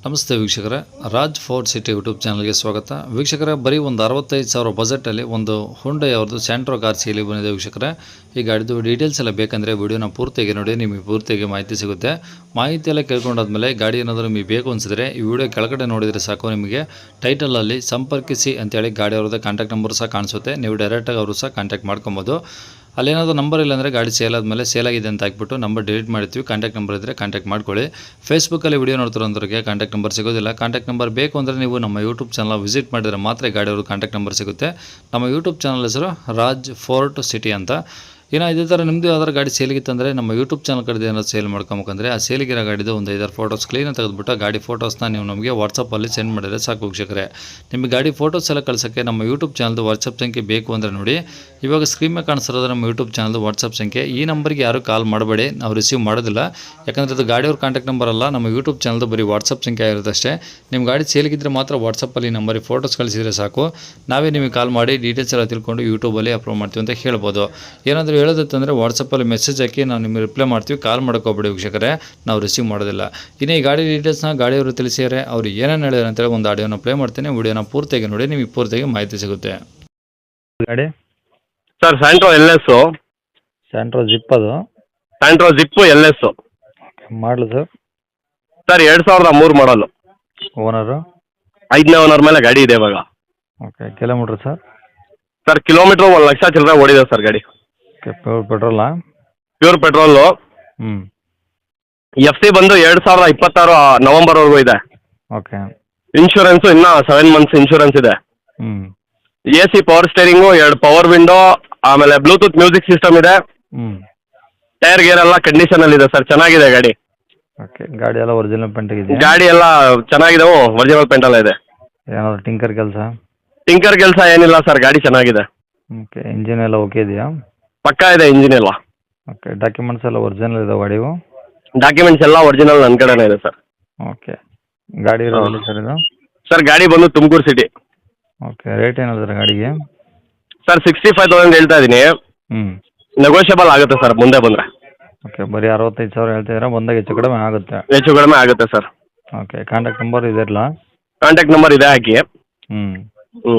ನಮಸ್ತೆ ವೀಕ್ಷಕರೇ, Raj fort city YouTube ಚಾನಲ್ಗೆ ಸ್ವಾಗತ. ವೀಕ್ಷಕರೇ, ಬರೀ ಒಂದು 65,000 ಬಜೆಟಲ್ಲಿ ಒಂದು ಹುಂಡೈ ಅವ್ರದ್ದು ಸ್ಯಾಂಟ್ರೋ ಕಾರ್ ಸೇಲಿ ಬಂದಿದೆ. ವೀಕ್ಷಕರೇ, ಈ ಗಾಡಿದು ಡೀಟೇಲ್ಸ್ ಎಲ್ಲ ಬೇಕಂದರೆ ವಿಡಿಯೋನ ಪೂರ್ತಿಯಾಗಿ ನೋಡಿ, ನಿಮಗೆ ಪೂರ್ತಿಯಾಗಿ ಮಾಹಿತಿ ಸಿಗುತ್ತೆ. ಮಾಹಿತಿ ಎಲ್ಲ ಕೇಳ್ಕೊಂಡಾದ್ಮೇಲೆ ಗಾಡಿ ಏನಾದರೂ ನಿಮಗೆ ಬೇಕು ಅನಿಸಿದ್ರೆ ಈ ವಿಡಿಯೋ ಕೆಳಗಡೆ ನೋಡಿದರೆ ಸಾಕು. ನಿಮಗೆ ಟೈಟಲಲ್ಲಿ ಸಂಪರ್ಕಿಸಿ ಅಂತೇಳಿ ಗಾಡಿ ಅವ್ರದ್ದು ಕಾಂಟ್ಯಾಕ್ಟ್ ನಂಬರ್ ಸಹ ಕಾಣಿಸುತ್ತೆ. ನೀವು ಡೈರೆಕ್ಟಾಗಿ ಅವರು ಸಹ ಕಾಂಟ್ಯಾಕ್ಟ್ ಮಾಡ್ಕೊಬೋದು. ಅಲ್ಲೇನಾದರೂ ನಂಬರ್ ಇಲ್ಲ ಅಂದರೆ ಗಾಡಿ ಸೇಲ್ ಆದಮೇಲೆ ಸೇಲ್ ಆಗಿದೆ ಅಂತ ಹಾಕ್ಬಿಟ್ಟು ನಂಬರ್ ಡಿಲೀಟ್ ಮಾಡ್ತೀವಿ. ಕಾಂಟ್ಯಾಕ್ಟ್ ನಂಬರ್ ಇದ್ದರೆ ಕಾಂಟ್ಯಾಕ್ಟ್ ಮಾಡ್ಕೊಳ್ಳಿ. ಫೇಸ್ಬುಕ್ಕಲ್ಲಿ ವಿಡಿಯೋ ನೋಡ್ತಿರೋಂಥವ್ರಿಗೆ ಕಾಂಟ್ಯಾಕ್ಟ್ ನಂಬರ್ ಸಿಗೋದಿಲ್ಲ. ಕಾಂಟ್ಯಾಕ್ಟ್ ನಂಬರ್ ಬೇಕು ಅಂದರೆ ನೀವು ನಮ್ಮ ಯೂಟ್ಯೂಬ್ ಚಾನಲ್ ವಿಸಿಟ್ ಮಾಡಿದರೆ ಮಾತ್ರ ಗಾಡಿಯವರು ಕಾಂಟ್ಯಾಕ್ಟ್ ನಂಬರ್ ಸಿಗುತ್ತೆ. ನಮ್ಮ ಯೂಟ್ಯೂಬ್ ಚಾನಲ್ ಹೆಸರು ರಾಜ್ ಫೋರ್ಟ್ ಸಿಟಿ ಅಂತ. ಇನ್ನು ಇದೇ ಥರ ನಿಮ್ಮದು ಯಾವ್ದಾರು ಗಾಡಿ ಸೇಲಿಗಿತ್ತಂದರೆ ನಮ್ಮ ಯೂಟ್ಯೂಬ್ ಚಾನಲ್ ಕಡೆ ಏನಾದ್ರು ಸೇಲ್ ಮಾಡ್ಕೊಬೇಕಂದ್ರೆ ಆ ಸೇಲಿಗಿರೋ ಗಾಡಿದು ಒಂದು 5-6 ಫೋಟೋಸ್ ಕ್ಲೀನಾಗಿ ತೆಗೆದುಬಿಟ್ಟು ಗಾಡಿ ಫೋಟೋಸ್ನ ನೀವು ನಮಗೆ ವಾಟ್ಸಪ್ಪಲ್ಲಿ ಸೆಂಡ್ ಮಾಡಿದರೆ ಸಾಕು ವೀಕ್ಷಕರೇ. ನಿಮಗೆ ಗಾಡಿ ಫೋಟೋಸ್ ಎಲ್ಲ ಕಳ್ಸೋಕ್ಕೆ ನಮ್ಮ ಯೂಟ್ಯೂಬ್ ಚಾನಲ್ದು ವಾಟ್ಸಪ್ ಸಂಖ್ಯೆ ಬೇಕು ಅಂದರೆ ನೋಡಿ, ಇವಾಗ ಸ್ಕ್ರೀನ್ ಮೇಲೆ ಕಾಣಿಸ್ತಿರೋದು ನಮ್ಮ ಯೂಟ್ಯೂಬ್ ಚಾನಲ್ದು ವಾಟ್ಸಪ್ ಸಂಖ್ಯೆ. ಈ ನಂಬರ್ಗೆ ಯಾರು ಕಾಲ್ ಮಾಡಬೇಡಿ, ನಾವು ರಿಸೀವ್ ಮಾಡೋದಿಲ್ಲ. ಯಾಕಂದರೆ ಅದು ಗಾಡಿಯವ್ರ ಕಾಂಟ್ಯಾಕ್ಟ್ ನಂಬರ್ ಅಲ್ಲ, ನಮ್ಮ ಯೂಟ್ಯೂಬ್ ಚಾನಲ್ದು ಬರೀ ವಾಟ್ಸಪ್ ಸಂಖ್ಯೆ ಆಗಿರುತ್ತೆ ಅಷ್ಟೇ. ನಿಮ್ಮ ಗಾಡಿ ಸೇಲಿಗಿದ್ರೆ ಮಾತ್ರ ವಾಟ್ಸಪ್ಪಲ್ಲಿ ನಂಬರಿಗೆ ಫೋಟೋಸ್ ಕಳಿಸಿದರೆ ಸಾಕು. ನಾವೇ ನಿಮಗೆ ಕಾಲ್ ಮಾಡಿ ಡೀಟೇಲ್ಸ್ ಎಲ್ಲ ತಿಳ್ಕೊಂಡು ಯೂಟ್ಯೂಬಲ್ಲಿ ಅಪ್ಲೋಡ್ ಮಾಡ್ತೀವಿ ಅಂತ ಹೇಳ್ಬೋದು. ಏನಾದರೂ ಹೇಳೋದಂತಂದರೆ ವಾಟ್ಸಪ್ಪಲ್ಲಿ ಮೆಸೇಜ್ ಹಾಕಿ ನಾವು ನಿಮಗೆ ರಿಪ್ಲೈ ಮಾಡ್ತೀವಿ. ಕಾಲ್ ಮಾಡೋಕೋಗ್ಬೇಡಿ ವೀಕ್ಷಕರೇ, ನಾವು ರಿಸೀವ್ ಮಾಡೋದಿಲ್ಲ. ಇನ್ನು ಈ ಗಾಡಿ ಡೀಟೇಲ್ಸ್ನ ಗಾಡಿಯವರು ತಿಳಿಸಿದರೆ ಅವ್ರು ಏನೇನು ಹೇಳಿದ್ರು ಅಂತೇಳಿ ಒಂದು ಆಡಿಯೋನ ಪ್ಲೇ ಮಾಡ್ತೀನಿ. ವಿಡಿಯೋನ ಪೂರ್ತಿಯಾಗಿ ನೋಡಿ, ನಿಮಗೆ ಪೂರ್ತಿಯಾಗಿ ಮಾಹಿತಿ ಸಿಗುತ್ತೆ. ಗಾಡಿ sir Santro L S. Santro zip ಅದು. Santro zip L S. ಮಾಡಲು ಸರ್ ಸರ್ 2003 ಮಾಡಲು. ಓನರು 5ನೇ ಓನರ್ ಮೇಲೆ ಗಾಡಿ ಇದೆ ಇವಾಗ. Okay. Kilometre sir? Sir kilometre 1 lakh ಚಿಲ್ಲರೆ ಓಡಿದೆ ಸರ್ ಗಾಡಿ. ಓಕೆ. ಪ್ಯೂರ್ ಪೆಟ್ರೋಲಾ? Pure petrol. ಎಫ್ ಸಿ ಬಂದು 2026 ನವಂಬರ್ವರೆಗೂ ಇದೆ. ಓಕೆ. ಇನ್ಶೂರೆನ್ಸು ಇನ್ನೂ 7 ಮಂತ್ಸ್ ಇನ್ಶೂರೆನ್ಸ್ ಇದೆ. A C power steering, 2 power window, ಆಮೇಲೆ ಬ್ಲೂಟೂತ್ ಮ್ಯೂಸಿಕ್ ಸಿಸ್ಟಮ್ ಇದೆ. ಟೈರ್ ಗೇರ್ ಎಲ್ಲ ಕಂಡೀಷನಲ್ಲಿ ಇದೆ ಸರ್, ಚೆನ್ನಾಗಿದೆ ಗಾಡಿ. ಓಕೆ. ಗಾಡಿ ಎಲ್ಲ ಒರಿಜಿನಲ್ ಪೇಂಟ್ ಇದೆ? ಗಾಡಿ ಎಲ್ಲ ಚೆನ್ನಾಗಿದೆ, ಒರಿಜಿನಲ್ ಪೇಂಟ್ ಎಲ್ಲ ಇದೆ. ಏನಾದರೂ ಟಿಂಕರ್ ಕೆಲಸ? ಟಿಂಕರ್ ಕೆಲಸ ಏನಿಲ್ಲ ಸರ್, ಗಾಡಿ ಚೆನ್ನಾಗಿದೆ. ಓಕೆ. ಇಂಜಿನ್ ಎಲ್ಲ ಓಕೆ ಇದೆಯಾ? ಪಕ್ಕಾ ಇದೆ ಇಂಜಿನ್ ಎಲ್ಲ. ಓಕೆ. ಡಾಕ್ಯುಮೆಂಟ್ಸ್ ಎಲ್ಲ ಒರಿಜಿನಲ್ ಇದೆ ಗಾಡಿವು? ಡಾಕ್ಯುಮೆಂಟ್ಸ್ ಎಲ್ಲ ಒರಿಜಿನಲ್ ನನ್ನ ಕಡೆನೇ ಇದೆ ಸರ್. ಓಕೆ. ಗಾಡಿ ಇರೋದಿಲ್ಲ ಸರ್ ಇದು? ಸರ್ ಗಾಡಿ ಬಂದು ತುಮಕೂರು ಸಿಟಿ. ಓಕೆ. ರೇಟ್ ಏನಾದ್ರೆ ಗಾಡಿಗೆ? ಸರ್ 65,000 ಹೇಳ್ತಾ ಇದ್ದೀನಿ. ನೆಗೋಷಿಯಬಲ್ ಆಗುತ್ತೆ ಸರ್ ಮುಂದೆ ಬಂದರೆ. ಓಕೆ. ಬರೀ 65,000 ಹೇಳ್ತಿದ್ದೀರಾ, ಬಂದಾಗ ಹೆಚ್ಚು ಕಡಿಮೆ ಆಗುತ್ತೆ? ಹೆಚ್ಚು ಕಡಿಮೆ ಆಗುತ್ತೆ ಸರ್. ಓಕೆ. ಕಾಂಟ್ಯಾಕ್ಟ್ ನಂಬರ್ ಇದೆ ಇಲ್ಲ? ಕಾಂಟ್ಯಾಕ್ಟ್ ನಂಬರ್ ಇದೆ, ಹಾಕಿ.